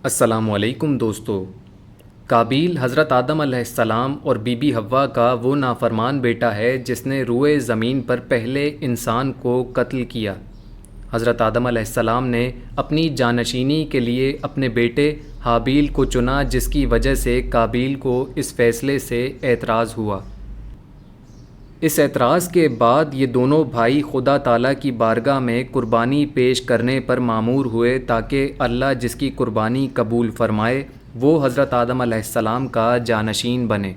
السلام علیکم دوستو۔ قابیل حضرت آدم علیہ السلام اور بی بی حوا کا وہ نافرمان بیٹا ہے جس نے روئے زمین پر پہلے انسان کو قتل کیا۔ حضرت آدم علیہ السلام نے اپنی جانشینی کے لیے اپنے بیٹے حابیل کو چنا، جس کی وجہ سے قابیل کو اس فیصلے سے اعتراض ہوا۔ اس اعتراض کے بعد یہ دونوں بھائی خدا تعالیٰ کی بارگاہ میں قربانی پیش کرنے پر مامور ہوئے تاکہ اللہ جس کی قربانی قبول فرمائے وہ حضرت آدم علیہ السلام کا جانشین بنے۔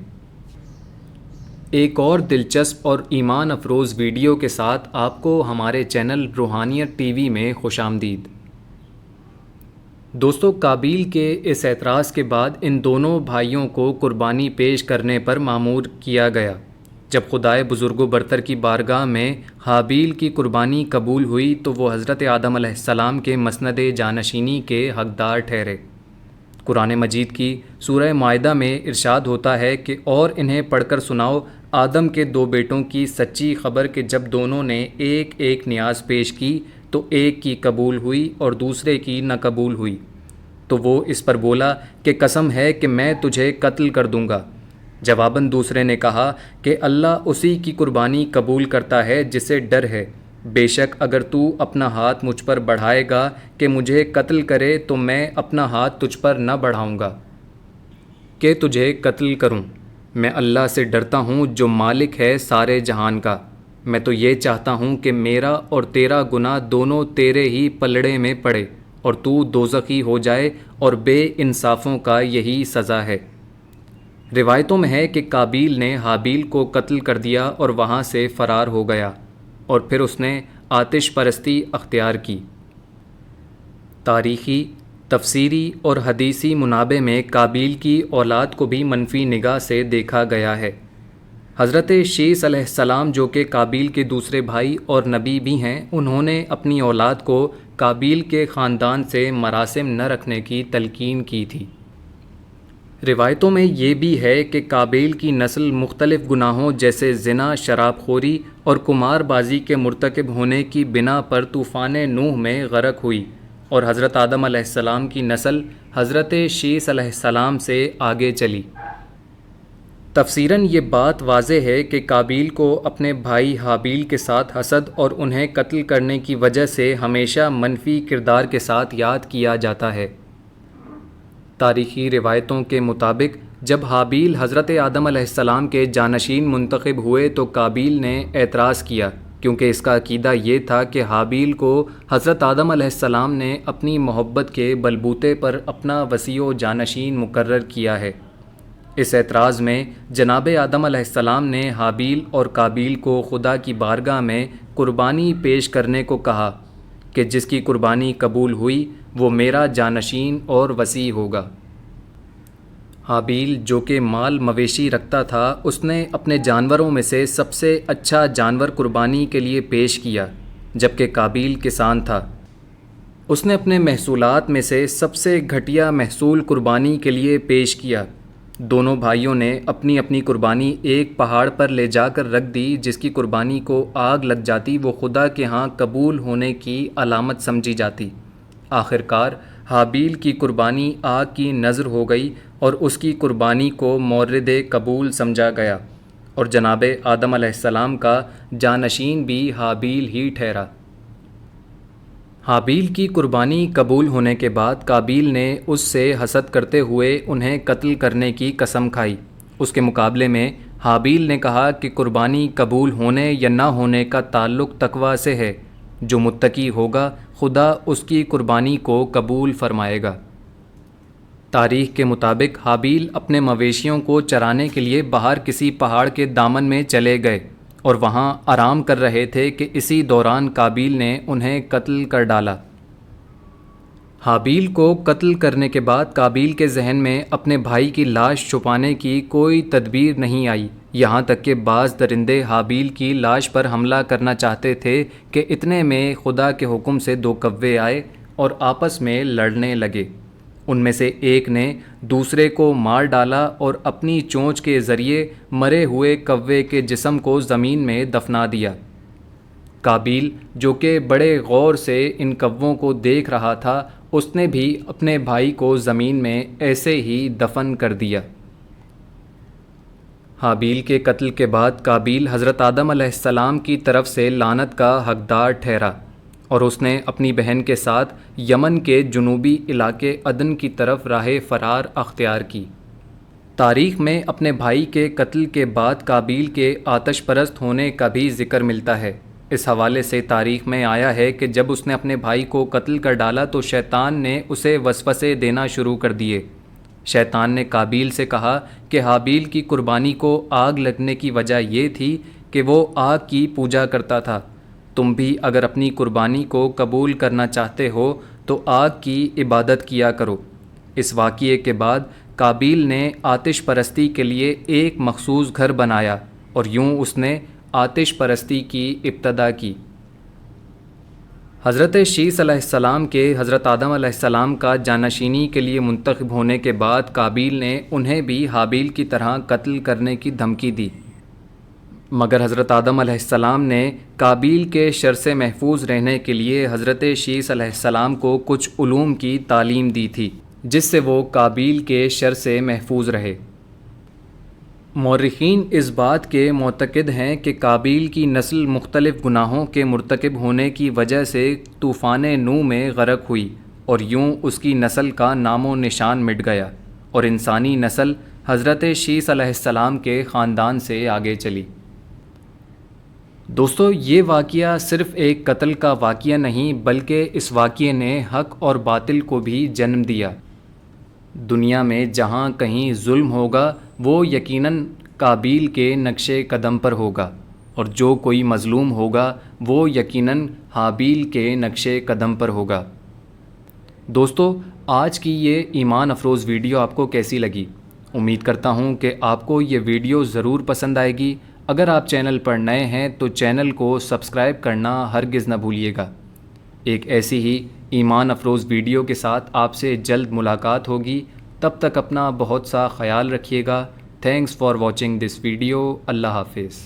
ایک اور دلچسپ اور ایمان افروز ویڈیو کے ساتھ آپ کو ہمارے چینل روحانیت ٹی وی میں خوش آمدید۔ دوستو، قابیل کے اس اعتراض کے بعد ان دونوں بھائیوں کو قربانی پیش کرنے پر مامور کیا گیا۔ جب خدائے بزرگ و برتر کی بارگاہ میں حابیل کی قربانی قبول ہوئی تو وہ حضرت آدم علیہ السلام کے مسند جانشینی کے حقدار ٹھہرے۔ قرآن مجید کی سورہ مائدہ میں ارشاد ہوتا ہے کہ اور انہیں پڑھ کر سناؤ آدم کے دو بیٹوں کی سچی خبر کہ جب دونوں نے ایک ایک نیاز پیش کی تو ایک کی قبول ہوئی اور دوسرے کی نہ قبول ہوئی، تو وہ اس پر بولا کہ قسم ہے کہ میں تجھے قتل کر دوں گا۔ جواباً دوسرے نے کہا کہ اللہ اسی کی قربانی قبول کرتا ہے جسے ڈر ہے، بے شک اگر تو اپنا ہاتھ مجھ پر بڑھائے گا کہ مجھے قتل کرے تو میں اپنا ہاتھ تجھ پر نہ بڑھاؤں گا کہ تجھے قتل کروں۔ میں اللہ سے ڈرتا ہوں جو مالک ہے سارے جہان کا۔ میں تو یہ چاہتا ہوں کہ میرا اور تیرا گناہ دونوں تیرے ہی پلڑے میں پڑے اور تو دوزخی ہو جائے، اور بے انصافوں کا یہی سزا ہے۔ روایتوں میں ہے کہ قابیل نے حابیل کو قتل کر دیا اور وہاں سے فرار ہو گیا، اور پھر اس نے آتش پرستی اختیار کی۔ تاریخی، تفسیری اور حدیثی منابع میں قابیل کی اولاد کو بھی منفی نگاہ سے دیکھا گیا ہے۔ حضرت شیث علیہ السلام جو کہ قابیل کے دوسرے بھائی اور نبی بھی ہیں، انہوں نے اپنی اولاد کو قابیل کے خاندان سے مراسم نہ رکھنے کی تلقین کی تھی۔ روایتوں میں یہ بھی ہے کہ قابیل کی نسل مختلف گناہوں جیسے زنا، شراب خوری اور قمار بازی کے مرتکب ہونے کی بنا پر طوفان نوح میں غرق ہوئی، اور حضرت آدم علیہ السلام کی نسل حضرت شیث علیہ السلام سے آگے چلی۔ تفسیراً یہ بات واضح ہے کہ قابیل کو اپنے بھائی حابیل کے ساتھ حسد اور انہیں قتل کرنے کی وجہ سے ہمیشہ منفی کردار کے ساتھ یاد کیا جاتا ہے۔ تاریخی روایتوں کے مطابق جب حابیل حضرت آدم علیہ السلام کے جانشین منتخب ہوئے تو قابیل نے اعتراض کیا، کیونکہ اس کا عقیدہ یہ تھا کہ حابیل کو حضرت آدم علیہ السلام نے اپنی محبت کے بلبوتے پر اپنا وصی و جانشین مقرر کیا ہے۔ اس اعتراض میں جناب آدم علیہ السلام نے حابیل اور قابیل کو خدا کی بارگاہ میں قربانی پیش کرنے کو کہا کہ جس کی قربانی قبول ہوئی وہ میرا جانشین اور وصی ہوگا۔ حابیل جو کہ مال مویشی رکھتا تھا، اس نے اپنے جانوروں میں سے سب سے اچھا جانور قربانی کے لیے پیش کیا، جبکہ قابیل کسان تھا۔ اس نے اپنے محصولات میں سے سب سے گھٹیا محصول قربانی کے لیے پیش کیا۔ دونوں بھائیوں نے اپنی اپنی قربانی ایک پہاڑ پر لے جا کر رکھ دی، جس کی قربانی کو آگ لگ جاتی وہ خدا کے ہاں قبول ہونے کی علامت سمجھی جاتی۔ آخرکار حابیل کی قربانی آگ کی نذر ہو گئی اور اس کی قربانی کو مورد قبول سمجھا گیا، اور جناب آدم علیہ السلام کا جانشین بھی حابیل ہی ٹھہرا۔ حابیل کی قربانی قبول ہونے کے بعد قابیل نے اس سے حسد کرتے ہوئے انہیں قتل کرنے کی قسم کھائی۔ اس کے مقابلے میں حابیل نے کہا کہ قربانی قبول ہونے یا نہ ہونے کا تعلق تقویٰ سے ہے، جو متقی ہوگا خدا اس کی قربانی کو قبول فرمائے گا۔ تاریخ کے مطابق حابیل اپنے مویشیوں کو چرانے کے لیے باہر کسی پہاڑ کے دامن میں چلے گئے اور وہاں آرام کر رہے تھے کہ اسی دوران قابیل نے انہیں قتل کر ڈالا۔ حابیل کو قتل کرنے کے بعد قابیل کے ذہن میں اپنے بھائی کی لاش چھپانے کی کوئی تدبیر نہیں آئی، یہاں تک کہ بعض درندے حابیل کی لاش پر حملہ کرنا چاہتے تھے کہ اتنے میں خدا کے حکم سے دو کوے آئے اور آپس میں لڑنے لگے۔ ان میں سے ایک نے دوسرے کو مار ڈالا اور اپنی چونچ کے ذریعے مرے ہوئے کوے کے جسم کو زمین میں دفنا دیا۔ قابیل جو کہ بڑے غور سے ان کووں کو دیکھ رہا تھا، اس نے بھی اپنے بھائی کو زمین میں ایسے ہی دفن کر دیا۔ حابیل کے قتل کے بعد قابیل حضرت آدم علیہ السلام کی طرف سے لعنت کا حقدار ٹھہرا اور اس نے اپنی بہن کے ساتھ یمن کے جنوبی علاقے عدن کی طرف راہ فرار اختیار کی۔ تاریخ میں اپنے بھائی کے قتل کے بعد قابیل کے آتش پرست ہونے کا بھی ذکر ملتا ہے۔ اس حوالے سے تاریخ میں آیا ہے کہ جب اس نے اپنے بھائی کو قتل کر ڈالا تو شیطان نے اسے وسوسے دینا شروع کر دیے۔ شیطان نے قابیل سے کہا کہ حابیل کی قربانی کو آگ لگنے کی وجہ یہ تھی کہ وہ آگ کی پوجا کرتا تھا۔ تم بھی اگر اپنی قربانی کو قبول کرنا چاہتے ہو تو آگ کی عبادت کیا کرو۔ اس واقعے کے بعد قابیل نے آتش پرستی کے لیے ایک مخصوص گھر بنایا اور یوں اس نے آتش پرستی کی ابتدا کی۔ حضرت شیس علیہ السلام کے حضرت آدم علیہ السلام کا جانشینی کے لیے منتخب ہونے کے بعد قابیل نے انہیں بھی حابیل کی طرح قتل کرنے کی دھمکی دی، مگر حضرت آدم علیہ السلام نے قابیل کے شر سے محفوظ رہنے کے لیے حضرت شیس علیہ السلام کو کچھ علوم کی تعلیم دی تھی جس سے وہ قابیل کے شر سے محفوظ رہے۔ مورخین اس بات کے معتقد ہیں کہ قابیل کی نسل مختلف گناہوں کے مرتکب ہونے کی وجہ سے طوفان نوح میں غرق ہوئی اور یوں اس کی نسل کا نام و نشان مٹ گیا اور انسانی نسل حضرت شیس علیہ السلام کے خاندان سے آگے چلی۔ دوستو، یہ واقعہ صرف ایک قتل کا واقعہ نہیں بلکہ اس واقعے نے حق اور باطل کو بھی جنم دیا۔ دنیا میں جہاں کہیں ظلم ہوگا وہ یقیناً قابیل کے نقش قدم پر ہوگا، اور جو کوئی مظلوم ہوگا وہ یقیناً حابیل کے نقش قدم پر ہوگا۔ دوستو، آج کی یہ ایمان افروز ویڈیو آپ کو کیسی لگی؟ امید کرتا ہوں کہ آپ کو یہ ویڈیو ضرور پسند آئے گی۔ اگر آپ چینل پر نئے ہیں تو چینل کو سبسکرائب کرنا ہرگز نہ بھولیے گا۔ ایک ایسی ہی ایمان افروز ویڈیو کے ساتھ آپ سے جلد ملاقات ہوگی۔ تب تک اپنا بہت سا خیال رکھیے گا۔ Thanks for watching this video. اللہ حافظ۔